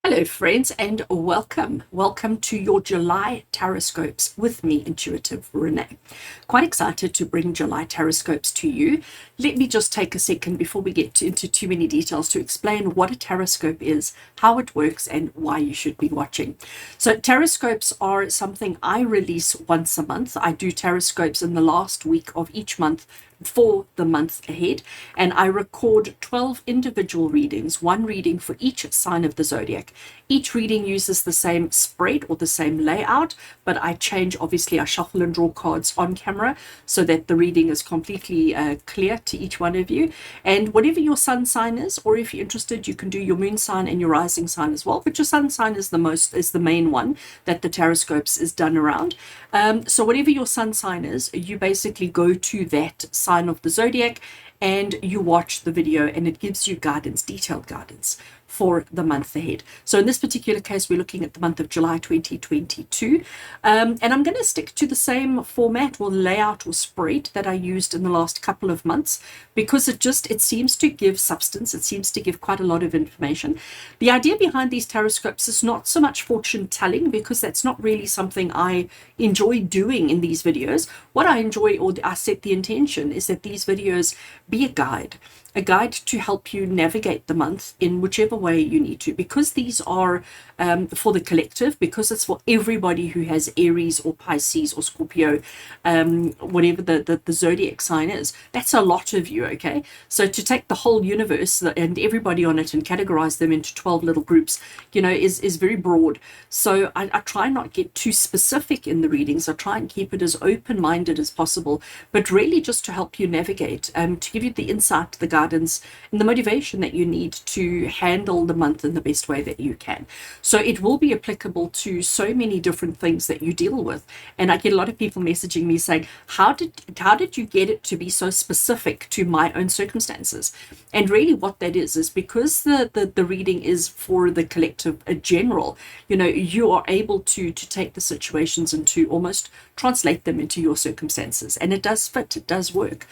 Hello, friends, and welcome. Welcome to your July Taroscopes with me, Intuitive Rene. Quite excited to bring July Taroscopes to you. Let me just take a second before we get into too many details to explain what a Taroscope is, how it works, and why you should be watching. So Taroscopes are something I release once a month. I do Taroscopes in the last week of each month for the month ahead, and I record 12 individual readings, one reading for each sign of the zodiac. Each reading uses the same spread or the same layout, but I change, obviously I shuffle and draw cards on camera so that the reading is completely clear to each one of you. And whatever your sun sign is, or if you're interested, you can do your moon sign and your rising sign as well, but your sun sign is the main one that the Taroscopes is done around. So whatever your sun sign is, you basically go to that sign of the zodiac and you watch the video, and it gives you guidance, detailed guidance for the month ahead. So in this particular case, we're looking at the month of July 2022, and I'm going to stick to the same format or layout or spread that I used in the last couple of months, because it seems to give substance. It seems to give quite a lot of information. The idea behind these Taroscopes is not so much fortune telling, because that's not really something I enjoy doing in these videos. What I enjoy, or I set the intention, is that these videos be a guide to help you navigate the month in whichever way you need to, because these are for the collective, because it's for everybody who has Aries or Pisces or Scorpio, whatever the zodiac sign is. That's a lot of you, okay? So to take the whole universe and everybody on it and categorize them into 12 little groups, is very broad. So I try not get too specific in the readings. I try and keep it as open-minded as possible, but really just to help you navigate, to give you the insight, the guidance, and the motivation that you need to handle the month in the best way that you can. So it will be applicable to so many different things that you deal with. And I get a lot of people messaging me saying, how did you get it to be so specific to my own circumstances? And really what that is because the reading is for the collective, a general, you are able to take the situations and to almost translate them into your circumstances. And it does fit, it does work.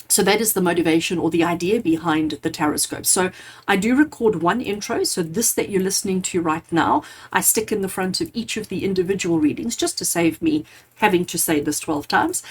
So that is the motivation or the idea behind the Taroscope. So I do record one intro. So this that you're listening to right now, I stick in the front of each of the individual readings just to save me having to say this 12 times.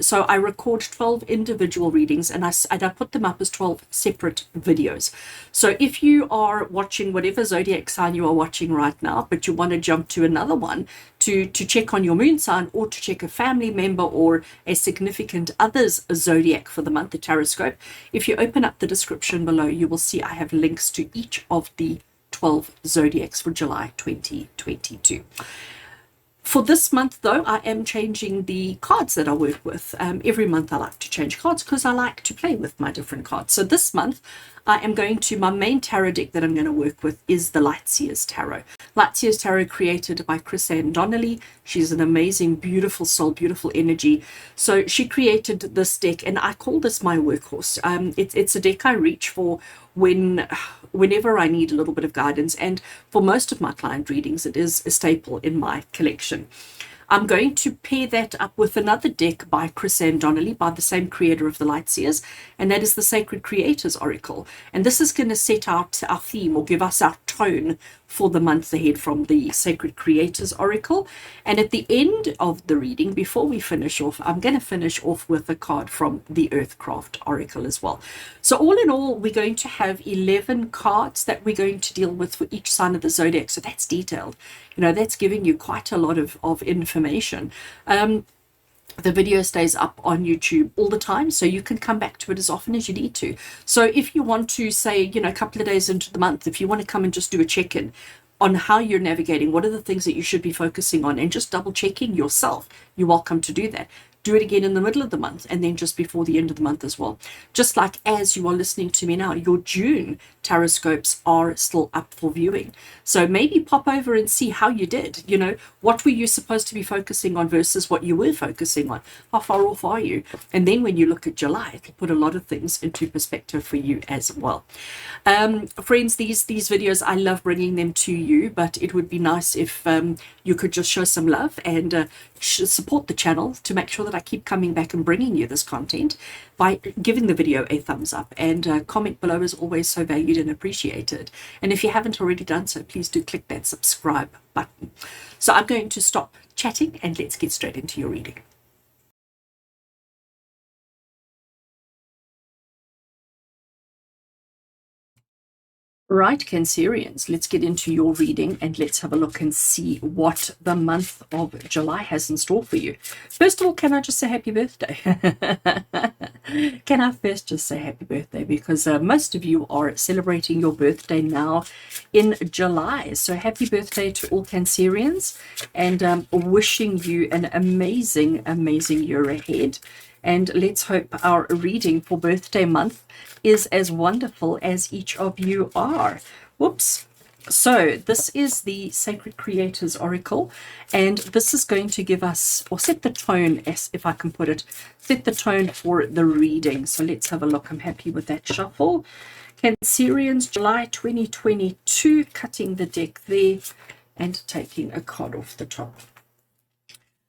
So I record 12 individual readings, and I put them up as 12 separate videos. So if you are watching whatever zodiac sign you are watching right now, but you want to jump to another one to check on your moon sign, or to check a family member or a significant other's zodiac for the month, the Taroscope, if you open up the description below, you will see I have links to each of the 12 zodiacs for July 2022. For this month, though, I am changing the cards that I work with. Every month I like to change cards because I like to play with my different cards. So this month I am my main tarot deck that I'm going to work with is the Lightseers Tarot. Lightseers Tarot, created by Rene Donnelly. She's an amazing, beautiful soul, beautiful energy. So she created this deck, and I call this my workhorse. It's a deck I reach for whenever I need a little bit of guidance, and for most of my client readings it is a staple in my collection. I'm going to pair that up with another deck by Rene Donnelly, by the same creator of the Lightseers, and that is the Sacred Creators Oracle. And this is going to set out our theme, or give us our tone for the month ahead from the Sacred Creators Oracle. And at the end of the reading, before we finish off, I'm going to finish off with a card from the Earthcraft Oracle as well. So all in all, we're going to have 11 cards that we're going to deal with for each sign of the zodiac. So that's detailed. That's giving you quite a lot of information. The video stays up on YouTube all the time, so you can come back to it as often as you need to. So if you want to say, a couple of days into the month, if you want to come and just do a check-in on how you're navigating, what are the things that you should be focusing on, and just double checking yourself, you're welcome to do that. Do it again in the middle of the month, and then just before the end of the month as well. Just like as you are listening to me now, your June Taroscopes are still up for viewing. So maybe pop over and see how you did. What were you supposed to be focusing on versus what you were focusing on? How far off are you? And then when you look at July, it'll put a lot of things into perspective for you as well. Friends, these videos, I love bringing them to you, but it would be nice if you could just show some love and support the channel to make sure that that I keep coming back and bringing you this content by giving the video a thumbs up, and comment below is always so valued and appreciated. And if you haven't already done so, please do click that subscribe button. So I'm going to stop chatting and let's get straight into your reading. Right, Cancerians, let's get into your reading and let's have a look and see what the month of July has in store for you. First of all, can I just say happy birthday? Can I first just say happy birthday? Because most of you are celebrating your birthday now in July. So happy birthday to all Cancerians, and wishing you an amazing, amazing year ahead. And let's hope our reading for birthday month is as wonderful as each of you are. Whoops. So this is the Sacred Creators Oracle, and this is going to give us, or set the tone, as if I can put it, set the tone for the reading. So let's have a look. I'm happy with that shuffle. Cancerians, July 2022, cutting the deck there and taking a card off the top.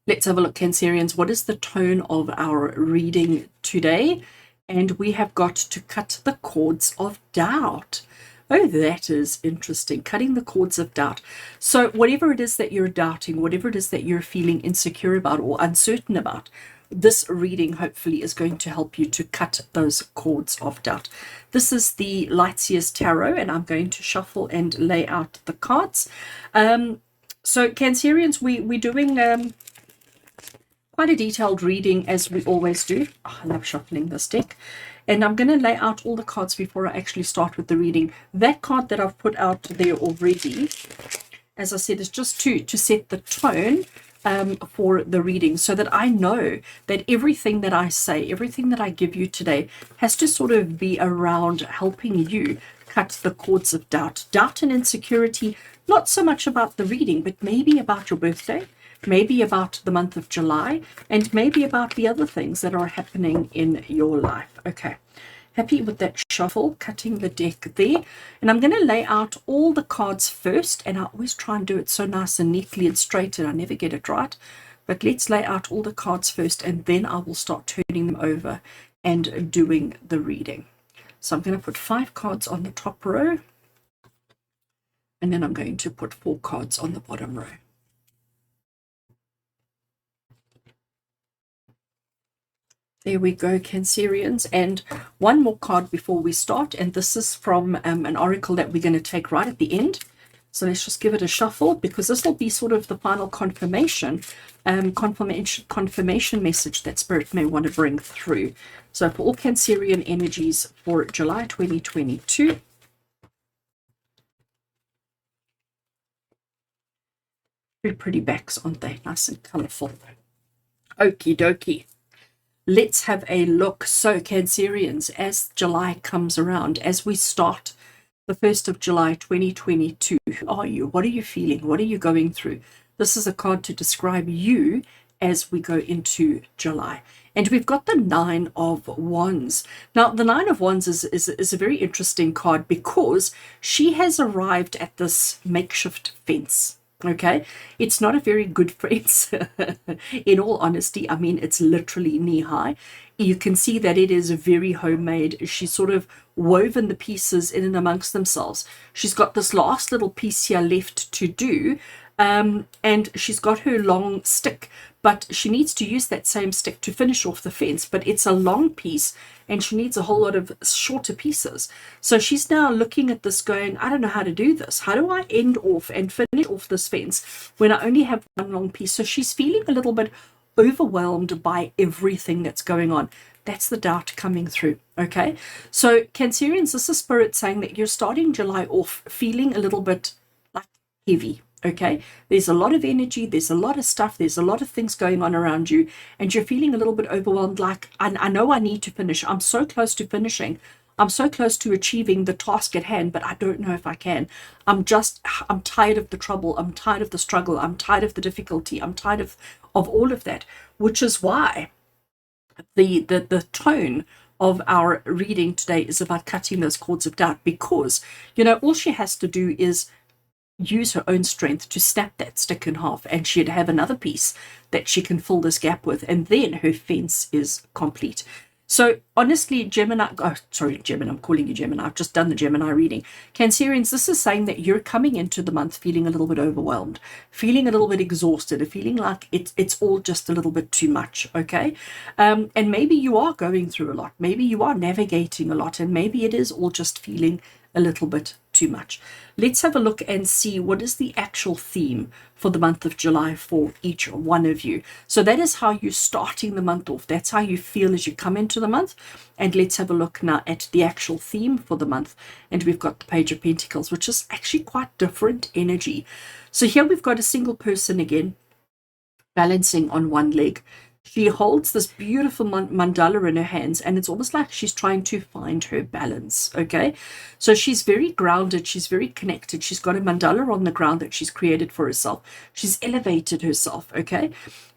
Let's have a look, Cancerians. What is the tone of our reading today? And we have got to cut the cords of doubt. Oh, that is interesting. Cutting the cords of doubt. So whatever it is that you're doubting, whatever it is that you're feeling insecure about or uncertain about, this reading hopefully is going to help you to cut those cords of doubt. This is the Lightseer's Tarot, and I'm going to shuffle and lay out the cards. So Cancerians, we're doing quite a detailed reading, as we always do. Oh, I love shuffling this deck. And I'm going to lay out all the cards before I actually start with the reading. That card that I've put out there already, as I said, is just to set the tone for the reading, so that I know that everything that I say, everything that I give you today has to sort of be around helping you cut the cords of doubt. Doubt and insecurity, not so much about the reading, but maybe about your birthday, maybe about the month of July, and maybe about the other things that are happening in your life. Okay, happy with that shuffle, cutting the deck there. And I'm going to lay out all the cards first, and I always try and do it so nice and neatly and straight, and I never get it right. But let's lay out all the cards first, and then I will start turning them over and doing the reading. So I'm going to put 5 cards on the top row, and then I'm going to put 4 cards on the bottom row. There we go, Cancerians. And one more card before we start, and this is from an oracle that we're going to take right at the end. So let's just give it a shuffle, because this will be sort of the final confirmation message that Spirit may want to bring through. So for all Cancerian energies for July 2022. Very pretty backs, aren't they? Nice and colourful. Okie dokie. Let's have a look. So Cancerians, as July comes around, as we start the 1st of July 2022, who are you? What are you feeling? What are you going through? This is a card to describe you as we go into July. And we've got the 9 of Wands. Now, the 9 of Wands is a very interesting card, because she has arrived at this makeshift fence. Okay, it's not a very good fence, in all honesty. I mean, it's literally knee-high. You can see that it is very homemade. She's sort of woven the pieces in and amongst themselves. She's got this last little piece here left to do, and she's got her long stick, but she needs to use that same stick to finish off the fence, but it's a long piece and she needs a whole lot of shorter pieces. So she's now looking at this going, I don't know how to do this. How do I end off and finish off this fence when I only have one long piece? So she's feeling a little bit overwhelmed by everything that's going on. That's the doubt coming through. Okay, so Cancerians, this is Spirit saying that you're starting July off feeling a little bit like heavy. Okay, there's a lot of energy, there's a lot of stuff, there's a lot of things going on around you, and you're feeling a little bit overwhelmed, like, I know I need to finish. I'm so close to finishing. I'm so close to achieving the task at hand, but I don't know if I can. I'm tired of the trouble. I'm tired of the struggle. I'm tired of the difficulty. I'm tired of all of that, which is why the tone of our reading today is about cutting those cords of doubt, because, all she has to do is use her own strength to snap that stick in half, and she'd have another piece that she can fill this gap with, and then her fence is complete. So honestly, Gemini, oh, sorry, Gemini, I'm calling you Gemini. I've just done the Gemini reading. Cancerians, this is saying that you're coming into the month feeling a little bit overwhelmed, feeling a little bit exhausted, feeling like it's all just a little bit too much, okay? And maybe you are going through a lot. Maybe you are navigating a lot, and maybe it is all just feeling a little bit too much. Let's have a look and see what is the actual theme for the month of July for each one of you. So that is how you're starting the month off. That's how you feel as you come into the month. And let's have a look now at the actual theme for the month. And we've got the Page of Pentacles, which is actually quite different energy. So here we've got a single person again, balancing on one leg. She holds this beautiful mandala in her hands, and it's almost like she's trying to find her balance, okay? So she's very grounded, she's very connected. She's got a mandala on the ground that she's created for herself. She's elevated herself, okay?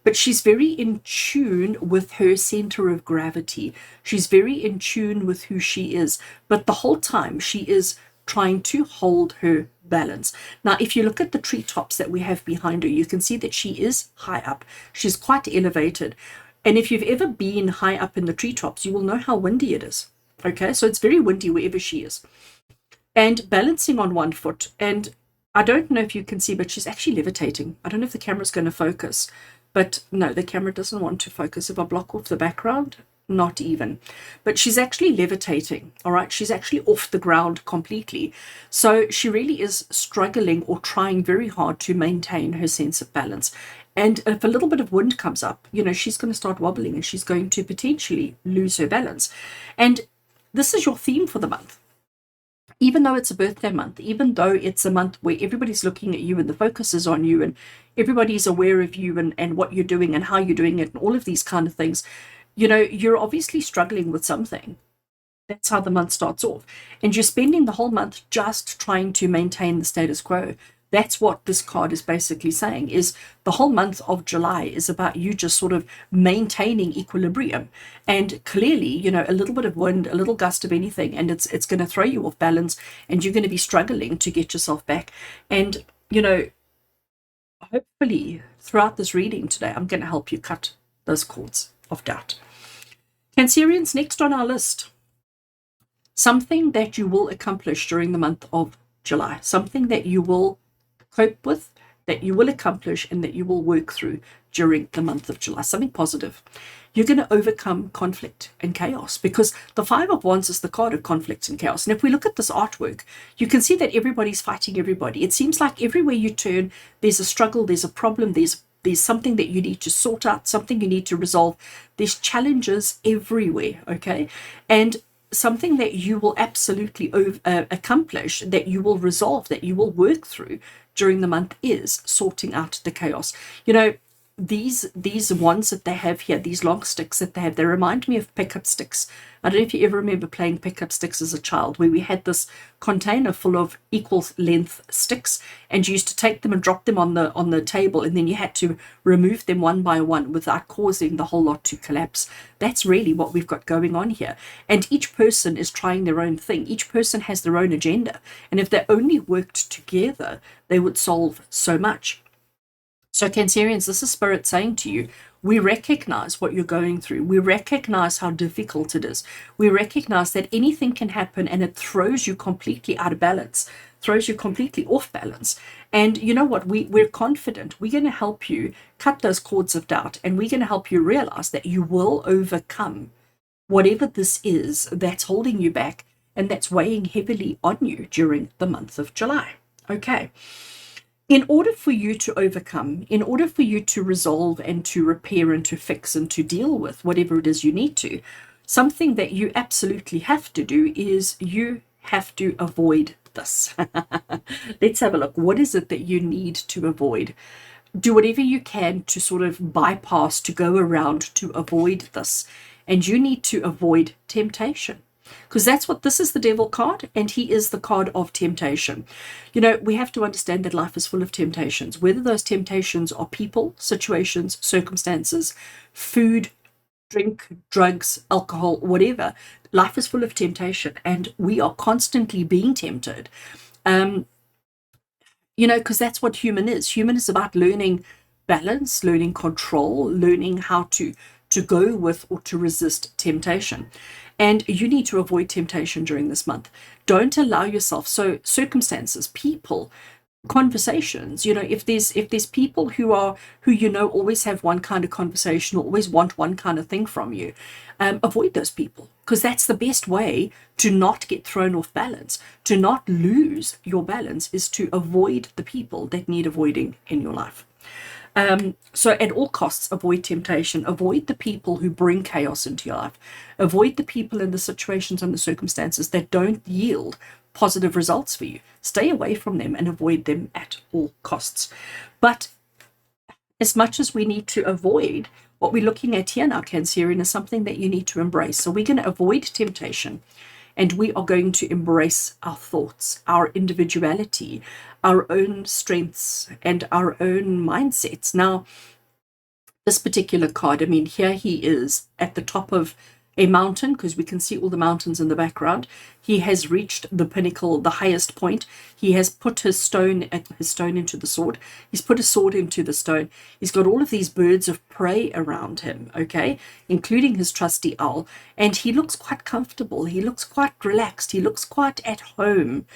But she's very in tune with her center of gravity. She's very in tune with who she is. But the whole time, she is trying to hold her balance. Now, if you look at the treetops that we have behind her, you can see that she is high up. She's quite elevated. And if you've ever been high up in the treetops, you will know how windy it is. Okay, so it's very windy wherever she is. And balancing on one foot. And I don't know if you can see, but she's actually levitating. I don't know if the camera's going to focus, but no, the camera doesn't want to focus. If I block off the background, not even. But she's actually levitating, all right? She's actually off the ground completely. So she really is struggling or trying very hard to maintain her sense of balance. And if a little bit of wind comes up, you know, she's going to start wobbling and she's going to potentially lose her balance. And this is your theme for the month. Even though it's a birthday month, even though it's a month where everybody's looking at you and the focus is on you and everybody's aware of you and what you're doing and how you're doing it and all of these kind of things, you know, you're obviously struggling with something. That's how the month starts off. And you're spending the whole month just trying to maintain the status quo. That's what this card is basically saying, is the whole month of July is about you just sort of maintaining equilibrium. And clearly, you know, a little bit of wind, a little gust of anything, and it's going to throw you off balance, and you're going to be struggling to get yourself back. And, you know, hopefully throughout this reading today, I'm going to help you cut those cords of doubt. Cancerians, next on our list, something that you will accomplish during the month of July, something that you will cope with, that you will accomplish, and that you will work through during the month of July, something positive. You're going to overcome conflict and chaos, because the Five of Wands is the card of conflict and chaos. And if we look at this artwork, you can see that everybody's fighting everybody. It seems like everywhere you turn, there's a struggle, there's a problem, there's something that you need to sort out, something you need to resolve. There's challenges everywhere, okay? And something that you will absolutely accomplish, that you will resolve, that you will work through during the month is sorting out the chaos. You know, these ones that they have here, these long sticks that they have, they remind me of pickup sticks. I don't know if you ever remember playing pickup sticks as a child, where we had this container full of equal length sticks, and you used to take them and drop them on the table, and then you had to remove them one by one without causing the whole lot to collapse. That's really what we've got going on here. And each person is trying their own thing. Each person has their own agenda. And if they only worked together, they would solve so much. So Cancerians, this is Spirit saying to you, we recognize what you're going through. We recognize how difficult it is. We recognize that anything can happen and it throws you completely out of balance, throws you completely off balance. And you know what? We're confident. We're going to help you cut those cords of doubt, and we're going to help you realize that you will overcome whatever this is that's holding you back and that's weighing heavily on you during the month of July. Okay. In order for you to overcome, in order for you to resolve and to repair and to fix and to deal with whatever it is you need to, something that you absolutely have to do is you have to avoid this. Let's have a look. What is it that you need to avoid? Do whatever you can to sort of bypass, to go around, to avoid this. And you need to avoid temptation. Because that's what this is, the devil card, and he is the card of temptation. You know, we have to understand that life is full of temptations, whether those temptations are people, situations, circumstances, food, drink, drugs, alcohol, whatever. Life is full of temptation, and we are constantly being tempted. because that's what human is. Human is about learning balance, learning control, learning how to go with or to resist temptation. And you need to avoid temptation during this month. Don't allow yourself, so circumstances, people, conversations, if there's people who always have one kind of conversation or always want one kind of thing from you, avoid those people, because that's the best way to not get thrown off balance, to not lose your balance, is to avoid the people that need avoiding in your life. So at all costs, avoid temptation, avoid the people who bring chaos into your life, avoid the people and the situations and the circumstances that don't yield positive results for you. Stay away from them and avoid them at all costs. But as much as we need to avoid, what we're looking at here now, Cancerian, is something that you need to embrace. So we're going to avoid temptation, and we are going to embrace our thoughts, our individuality, our own strengths, and our own mindsets. Now, this particular card, here he is at the top of a mountain, because we can see all the mountains in the background. He has reached the pinnacle, the highest point. He has put his stone into the sword. He's put his sword into the stone. He's got all of these birds of prey around him, okay, including his trusty owl. And he looks quite comfortable. He looks quite relaxed. He looks quite at home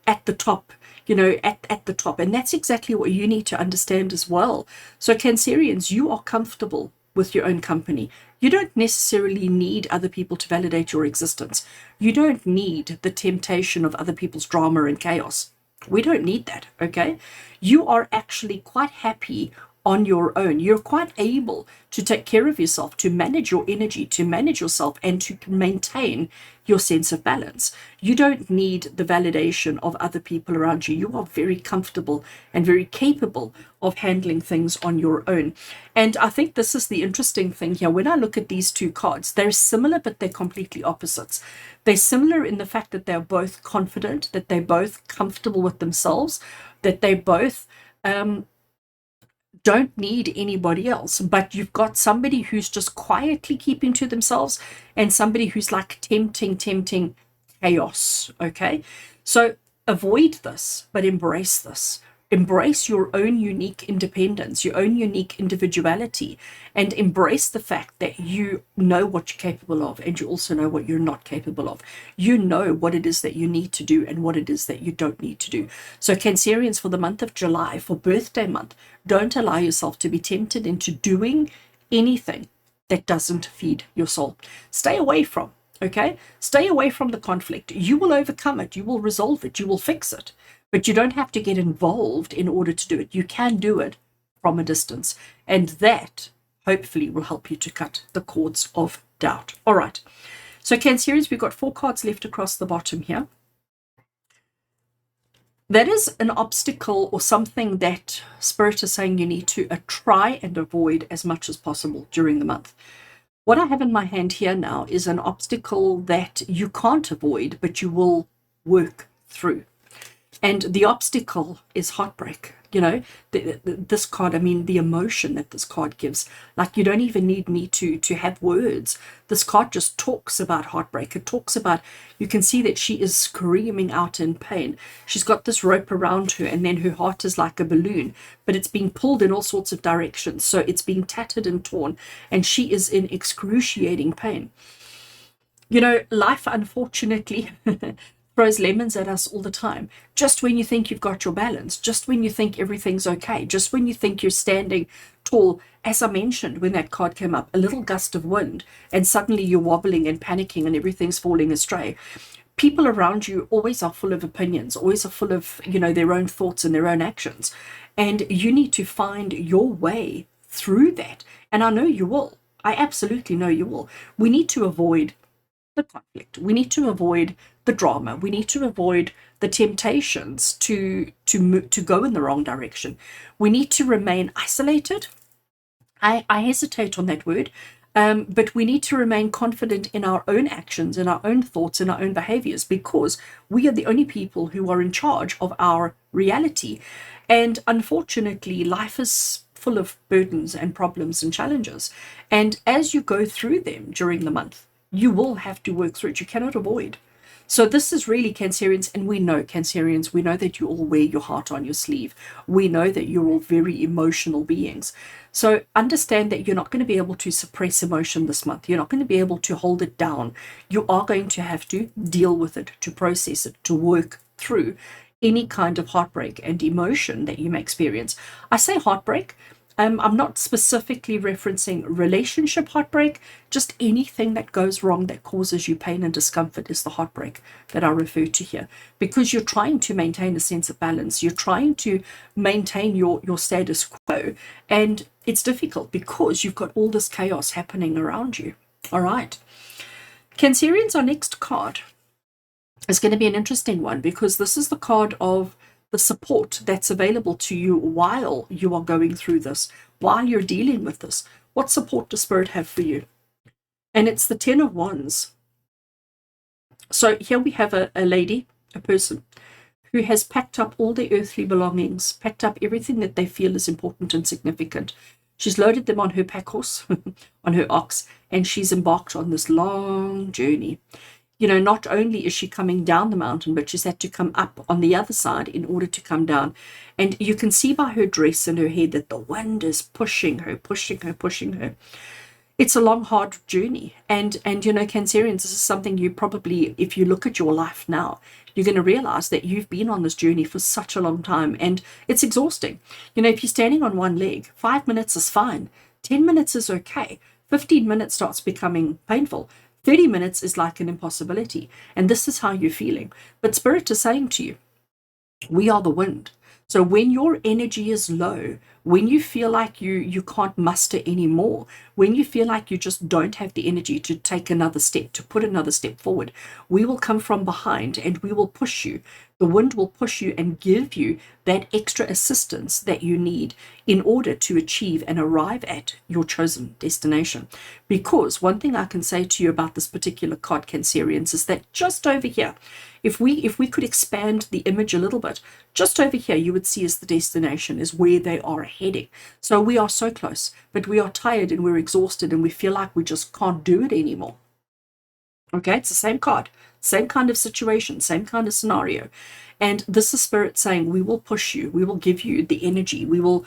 at the top, at the top. And that's exactly what you need to understand as well. So Cancerians, you are comfortable with your own company. You don't necessarily need other people to validate your existence. You don't need the temptation of other people's drama and chaos. We don't need that, okay? You are actually quite happy on your own. You're quite able to take care of yourself, to manage your energy, to manage yourself, and to maintain your sense of balance. You don't need the validation of other people around you. You are very comfortable and very capable of handling things on your own. And I think this is the interesting thing here. When I look at these two cards, they're similar, but they're completely opposites. They're similar in the fact that they're both confident, that they're both comfortable with themselves, that they both don't need anybody else. But you've got somebody who's just quietly keeping to themselves, and somebody who's like tempting chaos, okay? So avoid this, but embrace this. Embrace your own unique independence, your own unique individuality, and embrace the fact that you know what you're capable of, and you also know what you're not capable of. You know what it is that you need to do and what it is that you don't need to do. So Cancerians, for the month of July, for birthday month, don't allow yourself to be tempted into doing anything that doesn't feed your soul. Stay away from, okay? Stay away from the conflict. You will overcome it. You will resolve it. You will fix it. But you don't have to get involved in order to do it. You can do it from a distance. And that, hopefully, will help you to cut the cords of doubt. All right. So Cancerians, we've got 4 cards left across the bottom here. That is an obstacle or something that Spirit is saying you need to try and avoid as much as possible during the month. What I have in my hand here now is an obstacle that you can't avoid, but you will work through. And the obstacle is heartbreak. This card, the emotion that this card gives, like, you don't even need me to have words. This card just talks about heartbreak. It talks about, you can see that she is screaming out in pain. She's got this rope around her, and then her heart is like a balloon, but it's being pulled in all sorts of directions. So it's being tattered and torn, and she is in excruciating pain. Life, unfortunately, throws lemons at us all the time. Just when you think you've got your balance, just when you think everything's okay, just when you think you're standing tall, as I mentioned when that card came up, a little gust of wind, and suddenly you're wobbling and panicking and everything's falling astray. People around you always are full of opinions, always are full of, their own thoughts and their own actions. And you need to find your way through that. And I know you will. I absolutely know you will. We need to avoid the conflict. We need to avoid the drama. We need to avoid the temptations to go in the wrong direction. We need to remain isolated. I hesitate on that word, but we need to remain confident in our own actions, in our own thoughts, in our own behaviors, because we are the only people who are in charge of our reality. And unfortunately, life is full of burdens and problems and challenges. And as you go through them during the month, you will have to work through it. You cannot avoid So this is really Cancerians, and we know Cancerians, we know that you all wear your heart on your sleeve. We know that you're all very emotional beings. So understand that you're not going to be able to suppress emotion this month. You're not going to be able to hold it down. You are going to have to deal with it, to process it, to work through any kind of heartbreak and emotion that you may experience. I say heartbreak. I'm not specifically referencing relationship heartbreak, just anything that goes wrong that causes you pain and discomfort is the heartbreak that I refer to here. Because you're trying to maintain a sense of balance, you're trying to maintain your status quo, and it's difficult because you've got all this chaos happening around you. All right. Cancerians, our next card is going to be an interesting one, because this is the card of the support that's available to you while you are going through this, while you're dealing with this. What support does Spirit have for you? And it's the Ten of Wands. So here we have a lady, a person, who has packed up all their earthly belongings, packed up everything that they feel is important and significant. She's loaded them on her pack horse, on her ox, and she's embarked on this long journey. You know, not only is she coming down the mountain, but she's had to come up on the other side in order to come down. And you can see by her dress and her hair that the wind is pushing her, pushing her, pushing her. It's a long, hard journey. And you know, Cancerians, this is something you probably, if you look at your life now, you're going to realize that you've been on this journey for such a long time, and it's exhausting. You know, if you're standing on one leg, 5 minutes is fine. 10 minutes is okay. 15 minutes starts becoming painful. 30 minutes is like an impossibility. And this is how you're feeling. But Spirit is saying to you, we are the wind. So when your energy is low, when you feel like you can't muster anymore, when you feel like you just don't have the energy to take another step, to put another step forward, we will come from behind and we will push you. The wind will push you and give you that extra assistance that you need in order to achieve and arrive at your chosen destination. Because one thing I can say to you about this particular card, Cancerians, is that just over here, if we could expand the image a little bit, just over here you would see as the destination is where they are heading. So we are so close, but we are tired and we're exhausted and we feel like we just can't do it anymore. Okay, it's the same card, same kind of situation, same kind of scenario. And this is Spirit saying, we will push you, we will give you the energy, we will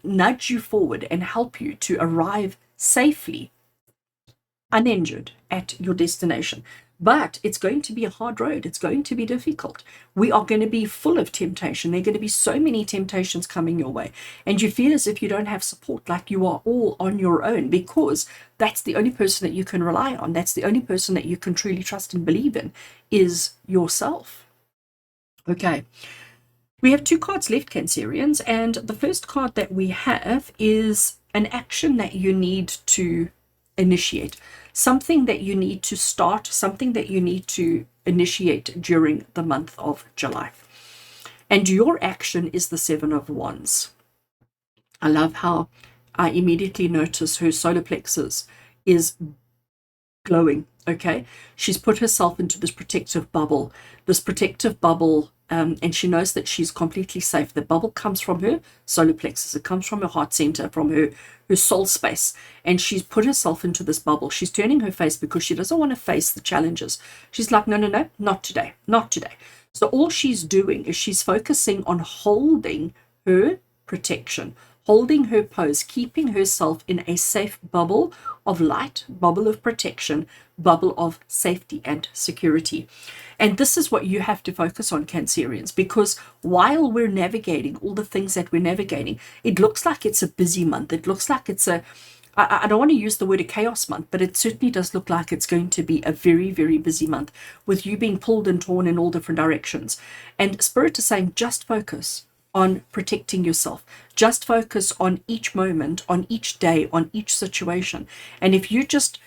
nudge you forward and help you to arrive safely, uninjured at your destination. But it's going to be a hard road. It's going to be difficult. We are going to be full of temptation. There are going to be so many temptations coming your way. And you feel as if you don't have support, like you are all on your own, because that's the only person that you can rely on. That's the only person that you can truly trust and believe in is yourself. Okay. We have 2 cards left, Cancerians. And the first card that we have is an action that you need to initiate. Something that you need to start, something that you need to initiate during the month of July. And your action is the 7 of Wands. I love how I immediately notice her solar plexus is glowing. Okay, she's put herself into this protective bubble, and she knows that she's completely safe. The bubble comes from her solar plexus, it comes from her heart center, from her soul space, and she's put herself into this bubble. She's turning her face because she doesn't want to face the challenges. She's like, no, not today, not today. So all she's doing is she's focusing on holding her protection, holding her pose, keeping herself in a safe bubble of light, bubble of protection, bubble of safety and security. And this is what you have to focus on, Cancerians, because while we're navigating all the things that we're navigating, it looks like it's a busy month. It looks like it's I don't want to use the word a chaos month, but it certainly does look like it's going to be a very, very busy month with you being pulled and torn in all different directions. And Spirit is saying, just focus on protecting yourself. Just focus on each moment, on each day, on each situation. And if you just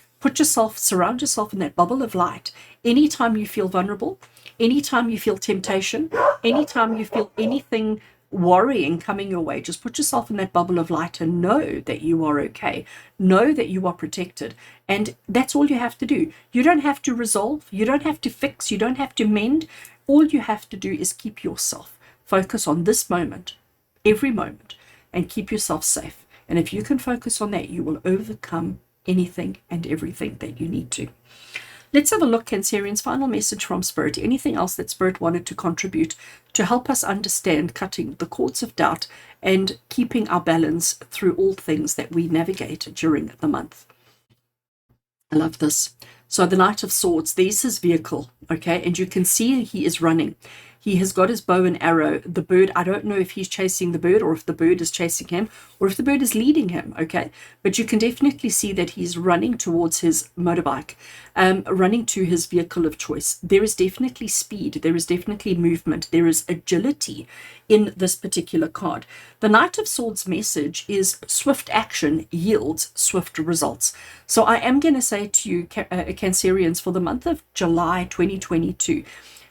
surround yourself in that bubble of light, anytime you feel vulnerable, anytime you feel temptation, anytime you feel anything worrying coming your way, just put yourself in that bubble of light and know that you are okay. Know that you are protected. And that's all you have to do. You don't have to resolve. You don't have to fix. You don't have to mend. All you have to do is keep yourself. Focus on this moment, every moment, and keep yourself safe. And if you can focus on that, you will overcome anything and everything that you need to. Let's have a look, Cancerians, final message from Spirit. Anything else that Spirit wanted to contribute to help us understand cutting the cords of doubt and keeping our balance through all things that we navigate during the month? I love this. So the Knight of Swords, there's his vehicle, okay? And you can see he is running. He has got his bow and arrow. The bird, I don't know if he's chasing the bird or if the bird is chasing him or if the bird is leading him, okay? But you can definitely see that he's running towards his motorbike, running to his vehicle of choice. There is definitely speed. There is definitely movement. There is agility in this particular card. The Knight of Swords message is swift action yields swift results. So I am going to say to you, Cancerians, for the month of July 2022,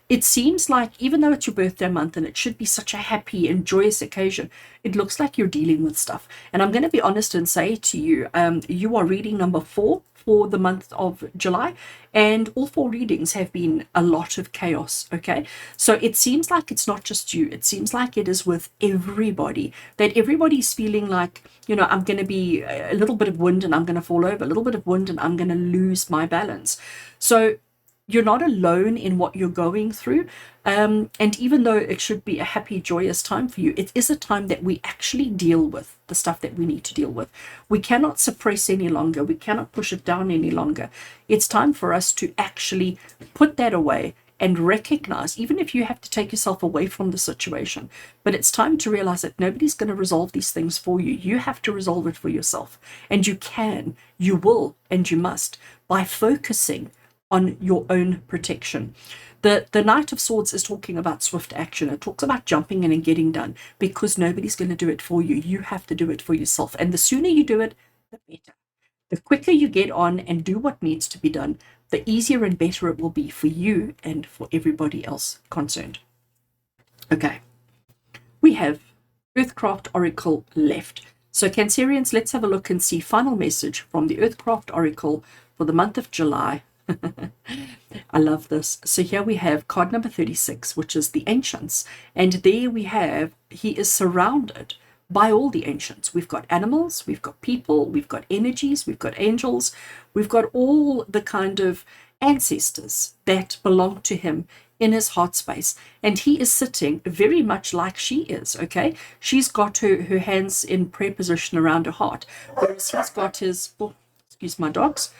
it seems like, even though it's your birthday month and it should be such a happy and joyous occasion, it looks like you're dealing with stuff. And I'm going to be honest and say to you, you are reading number 4 for the month of July, and all 4 readings have been a lot of chaos, okay? So it seems like it's not just you. It seems like it is with everybody, that everybody's feeling like, you know, I'm going to be a little bit of wind and I'm going to fall over, a little bit of wind and I'm going to lose my balance. So you're not alone in what you're going through. And even though it should be a happy, joyous time for you, it is a time that we actually deal with the stuff that we need to deal with. We cannot suppress any longer. We cannot push it down any longer. It's time for us to actually put that away and recognize, even if you have to take yourself away from the situation, but it's time to realize that nobody's going to resolve these things for you. You have to resolve it for yourself. And you can, you will, and you must, by focusing on your own protection. The Knight of Swords is talking about swift action. It talks about jumping in and getting done, because nobody's going to do it for you. You have to do it for yourself. And the sooner you do it, the better. The quicker you get on and do what needs to be done, the easier and better it will be for you and for everybody else concerned. Okay, we have Earthcraft Oracle left. So Cancerians, let's have a look and see final message from the Earthcraft Oracle for the month of July. I love this. So here we have card number 36, which is the Ancients. And there we have, he is surrounded by all the ancients. We've got animals, we've got people, we've got energies, we've got angels, we've got all the kind of ancestors that belong to him in his heart space. And he is sitting very much like she is, okay? She's got her hands in prayer position around her heart, whereas he's got his, oh, excuse my dogs,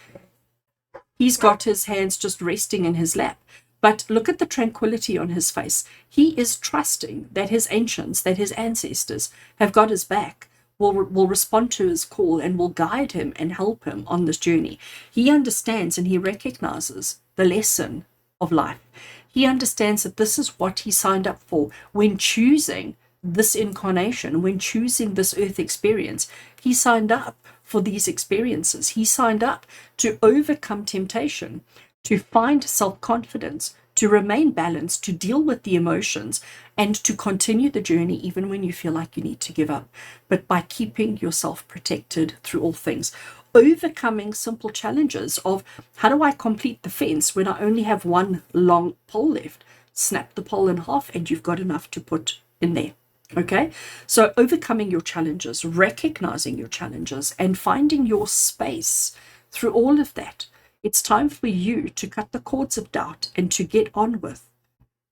he's got his hands just resting in his lap. But look at the tranquility on his face. He is trusting that his ancients, that his ancestors have got his back, will respond to his call and will guide him and help him on this journey. He understands and he recognizes the lesson of life. He understands that this is what he signed up for when choosing this incarnation, when choosing this earth experience. He signed up for these experiences. He signed up to overcome temptation, to find self-confidence, to remain balanced, to deal with the emotions, and to continue the journey even when you feel like you need to give up, but by keeping yourself protected through all things. Overcoming simple challenges of, how do I complete the fence when I only have one long pole left? Snap the pole in half and you've got enough to put in there. Okay, so overcoming your challenges, recognizing your challenges, and finding your space through all of that. It's time for you to cut the cords of doubt and to get on with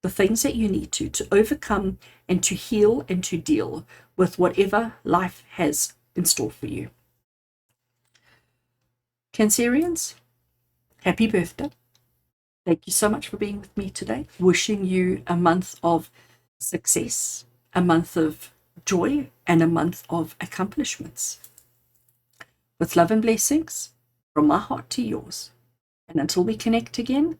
the things that you need to overcome and to heal and to deal with whatever life has in store for you. Cancerians, happy birthday. Thank you so much for being with me today. Wishing you a month of success, a month of joy, and a month of accomplishments. With love and blessings from my heart to yours. And until we connect again,